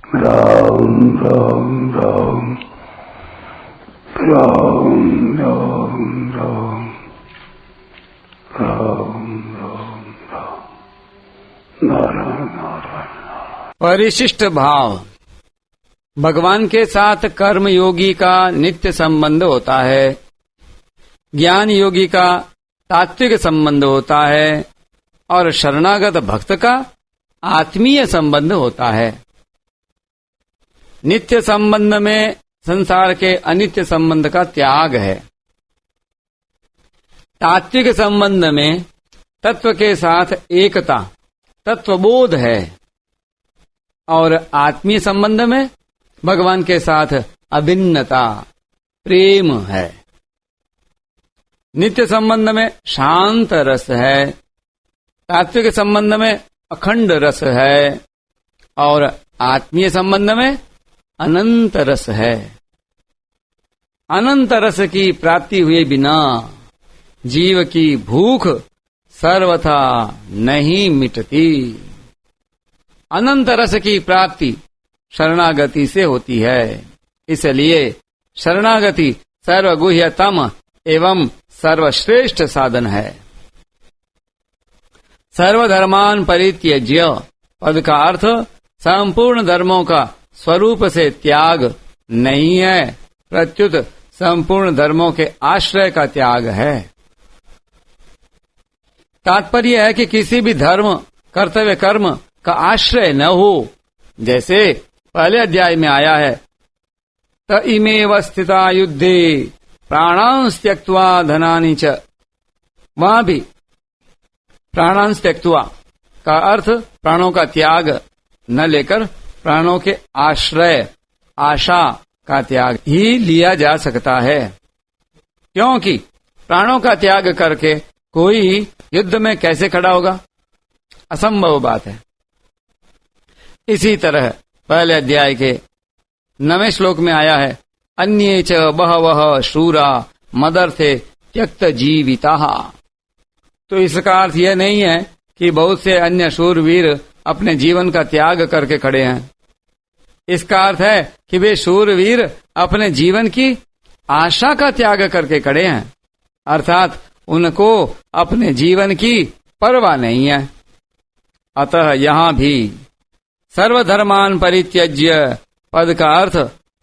राम राम राम राम राम राम राम राम राम नारायण नारायण। परिशिष्ट भाव। भगवान के साथ कर्म योगी का नित्य संबंध होता है, ज्ञान योगी का तात्विक संबंध होता है और शरणागत भक्त का आत्मीय संबंध होता है। नित्य संबंध में संसार के अनित्य संबंध का त्याग है। तात्विक संबंध में तत्व के साथ एकता, तत्वबोध है और आत्मीय संबंध में भगवान के साथ अभिन्नता, प्रेम है। नित्य संबंध में शांत रस है, तात्विक संबंध में अखंड रस है और आत्मीय संबंध में अनंत रस है। अनंत रस की प्राप्ति हुए बिना जीव की भूख सर्वथा नहीं मिटती। अनंत रस की प्राप्ति शरणागति से होती है। इसलिए शरणागति सर्वगुह्यतम एवं सर्वश्रेष्ठ साधन है। सर्वधर्मान परित्यज्य पद का अर्थ संपूर्ण धर्मों का स्वरूप से त्याग नहीं है, प्रत्युत संपूर्ण धर्मों के आश्रय का त्याग है। तात्पर्य है कि किसी भी धर्म, कर्तव्य, कर्म का आश्रय न हो। जैसे पहले अध्याय में आया है, त इमेव स्थिता युद्धे प्राणांस त्यक्त्वा धनानि च। वहां भी प्राणांस त्यक्त्वा का अर्थ प्राणों का त्याग न लेकर प्राणों के आश्रय, आशा का त्याग ही लिया जा सकता है, क्योंकि प्राणों का त्याग करके कोई युद्ध में कैसे खड़ा होगा? असंभव बात है। इसी तरह पहले अध्याय के 9वें श्लोक में आया है, अन्ये च बहवः शूरा मदर्थे त्यक्त जीविताः। तो इसका अर्थ यह नहीं है कि बहुत से अन्य शूरवीर अपने जीवन का त्याग करके खड़े हैं। इसका अर्थ है कि वे शूरवीर अपने जीवन की आशा का त्याग करके खड़े हैं, अर्थात उनको अपने जीवन की परवाह नहीं है। अतः यहाँ भी सर्वधर्मान परित्यज्य पद का अर्थ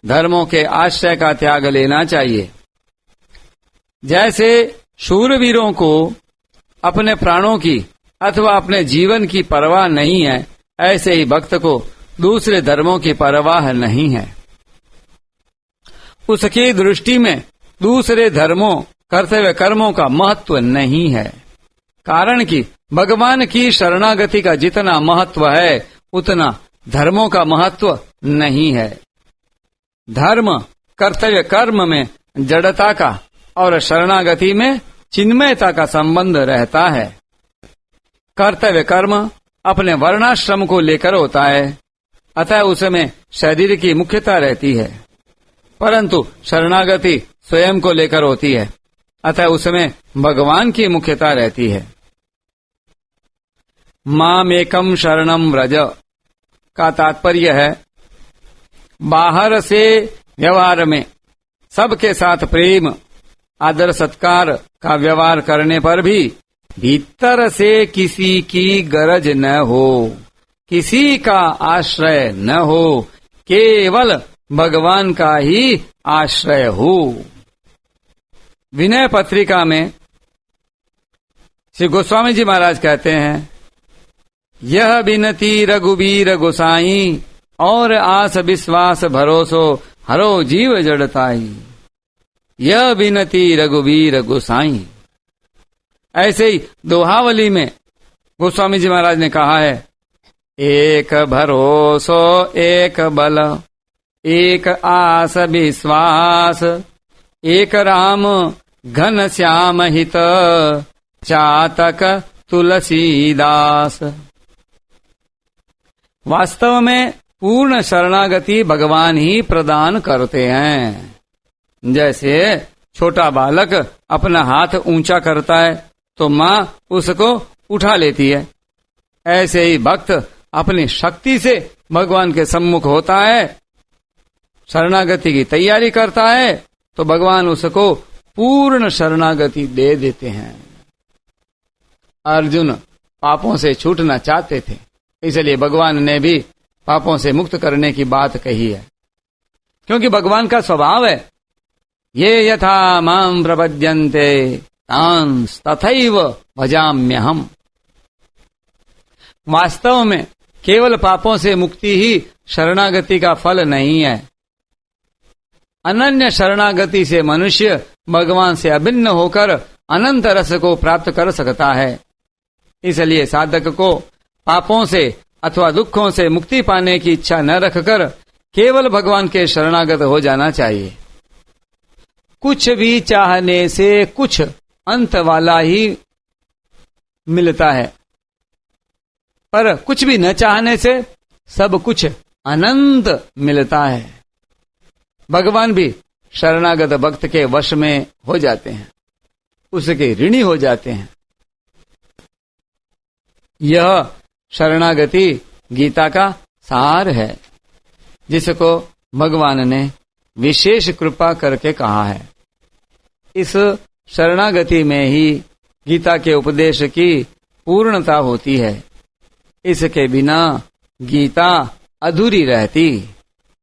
धर्मों के आश्रय का त्याग लेना चाहिए। जैसे शूरवीरों को अपने प्राणों की अथवा अपने जीवन की परवाह नहीं है, ऐसे ही भक्त को दूसरे धर्मों की परवाह नहीं है। उसकी दृष्टि में दूसरे धर्मों, कर्तव्य, कर्मों का महत्व नहीं है, कारण कि भगवान की शरणागति का जितना महत्व है उतना धर्मों का महत्व नहीं है। धर्म, कर्तव्य, कर्म में जड़ता का और शरणागति में चिन्मयता का संबंध रहता है। कर्तव्य कर्म अपने वर्णाश्रम को लेकर होता है, अतः उसमें शरीर की मुख्यता रहती है, परंतु शरणागति स्वयं को लेकर होती है, अतः उसमें भगवान की मुख्यता रहती है। मामेकम शरणम व्रज का तात्पर्य है बाहर से व्यवहार में सबके साथ प्रेम, आदर, सत्कार का व्यवहार करने पर भी भीतर से किसी की गरज न हो, किसी का आश्रय न हो, केवल भगवान का ही आश्रय हो। विनय पत्रिका में श्री गोस्वामी जी महाराज कहते हैं, यह बिनती रघुबीर गोसाई और आस विश्वास भरोसो हरो जीव जड़ताई। यह बिनती रघुबीर गोसाई। ऐसे ही दोहावली में गोस्वामी जी महाराज ने कहा है, एक भरोसो एक बल, एक आस विश्वास, एक राम घन श्याम हित, चातक तुलसीदास। वास्तव में पूर्ण शरणागति भगवान ही प्रदान करते हैं। जैसे छोटा बालक अपना हाथ ऊंचा करता है तो माँ उसको उठा लेती है, ऐसे ही भक्त अपनी शक्ति से भगवान के सम्मुख होता है, शरणागति की तैयारी करता है, तो भगवान उसको पूर्ण शरणागति दे देते हैं। अर्जुन पापों से छूटना चाहते थे, इसलिए भगवान ने भी पापों से मुक्त करने की बात कही है, क्योंकि भगवान का स्वभाव है, ये यथा मां प्रपद्यन्ते तांस तथैव भजाम्यहम्। वास्तव में केवल पापों से मुक्ति ही शरणागति का फल नहीं है। अनन्य शरणागति से मनुष्य भगवान से अभिन्न होकर अनंत रस को प्राप्त कर सकता है। इसलिए साधक को पापों से अथवा दुखों से मुक्ति पाने की इच्छा न रखकर केवल भगवान के शरणागत हो जाना चाहिए। कुछ भी चाहने से कुछ अंत वाला ही मिलता है, पर कुछ भी न चाहने से सब कुछ अनंत मिलता है। भगवान भी शरणागत भक्त के वश में हो जाते हैं, उसके ऋणी हो जाते हैं। यह शरणागति गीता का सार है, जिसको भगवान ने विशेष कृपा करके कहा है। इस शरणागति में ही गीता के उपदेश की पूर्णता होती है। इसके बिना गीता अधूरी रहती।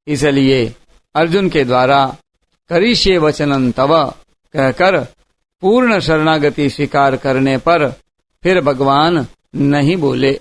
इसलिए अर्जुन के द्वारा करिष्ये वचनं तव कहकर पूर्ण शरणागति स्वीकार करने पर फिर भगवान नहीं बोले।